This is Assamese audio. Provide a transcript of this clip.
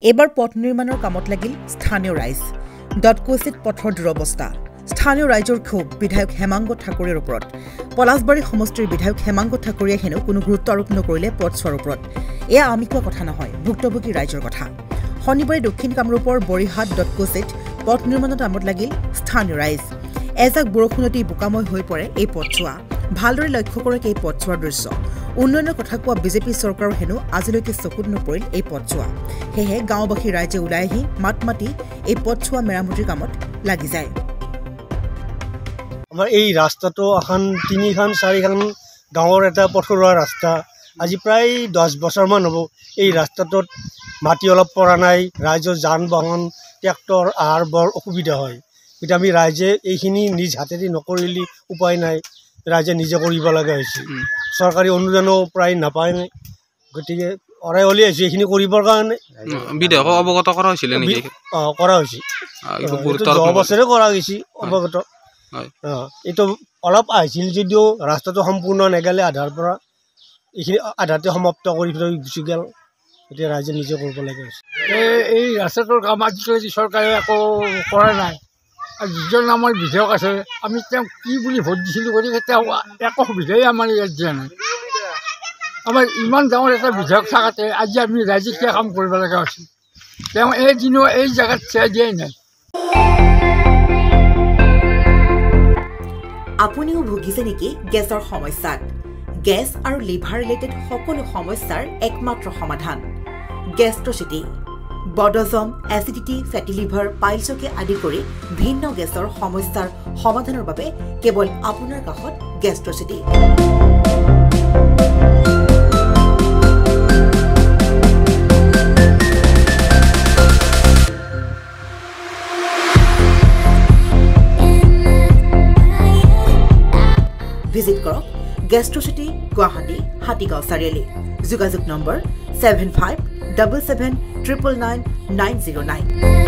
এবাৰ পথ নিৰ্মাণৰ কামত লাগিল স্থানীয় ৰাইজ ডটকোচিত পথৰ দুৰৱস্থা স্থানীয় ৰাইজৰ ক্ষোভ বিধায়ক হেমাংগ ঠাকুৰীৰ ওপৰত পলাশবাৰী সমষ্টিৰ বিধায়ক হেমাংগ ঠাকুৰীয়ে হেনো কোনো গুৰুত্ব আৰোপ নকৰিলে পথছোৱাৰ ওপৰত এয়া আমি কোৱা কথা নহয় ভুক্তভোগী ৰাইজৰ কথা শনিবাৰে দক্ষিণ কামৰূপৰ বৰিহাট ডটকোচিত পথ নিৰ্মাণৰ কামত লাগিল স্থানীয় ৰাইজ এজাক বৰষুণতেই বোকাময় হৈ পৰে এই পথছোৱা ভালদৰে লক্ষ্য কৰে এই পথছোৱাৰ দৃশ্য উন্নয়নৰ কথা কোৱা বিজেপি চৰকাৰৰ হেনো আজিলৈকে চকুত নপৰিল এই পথছোৱা হেহে গাঁওবাসী ৰাইজে ওলাই আহি মাত মাতি এই পথছোৱা মেৰামতিৰ কামত লাগি যায় আমাৰ এই ৰাস্তাটো এখন 3খন 4খন গাঁৱৰ এটা পথৰুৱা ৰাস্তা আজি প্ৰায় 10 বছৰমান হ'ব এই ৰাস্তাটোত মাটি অলপ পৰা নাই ৰাইজৰ যান বাহন ট্ৰেক্টৰ আহাৰ বৰ অসুবিধা হয় কিন্তু আমি ৰাইজে এইখিনি নিজ হাতেদি নকৰিলে উপায় নাই ৰাইজে নিজে কৰিব লগা হৈছে চৰকাৰী অনুদানো প্ৰায় নাপায় গতিকে অৰাই অলি আছে এইখিনি কৰিবৰ কাৰণে বিধায়ক অৱগত কৰা হৈছিল নেকি কৰা হৈছে যোৱা বছৰে কৰা গৈছে অৱগত এইটো অলপ আহিছিল যদিও ৰাস্তাটো সম্পূৰ্ণ নেগালে আধাৰ পৰা এইখিনি আধাতে সমাপ্ত কৰি থৈ গুচি গ'ল এতিয়া ৰাইজে নিজে কৰিব লগা হৈছে এই ৰাস্তাটোৰ কাম আজিকালি চৰকাৰে একো কৰা নাই আৰু যিজন আমাৰ বিধায়ক আছে আমি তেওঁক কি বুলি ভোট দিছিলোঁ গতিকে তেওঁ একো সুবিধাই আমাৰ ইয়াত দিয়া নাই আমাৰ ইমান ডাঙৰ এটা বিধায়ক থাকোঁতে আজি আমি ৰাইজে কিয় কাম কৰিব লগা হৈছিল তেওঁ এদিনো এই জেগাত থিয় দিয়াই নাই আপুনিও ভুগিছে নেকি গেছৰ সমস্যাত গেছ আৰু লিভাৰ ৰিলেটেড সকলো সমস্যাৰ একমাত্ৰ সমাধান গেষ্ট্ৰচিটি বডজম এচিডিটি ফেটি লিভাৰ পাইলছকে আদি কৰি ভিন্ন গেছৰ সমস্যাৰ সমাধানৰ বাবে কেৱল আপোনাৰ কাষত গেষ্ট্ৰচিটি ভিজিট কৰক গেষ্ট্ৰচিটি গুৱাহাটী হাতীগাঁও চাৰিআলি যোগাযোগ নম্বৰ 7577999909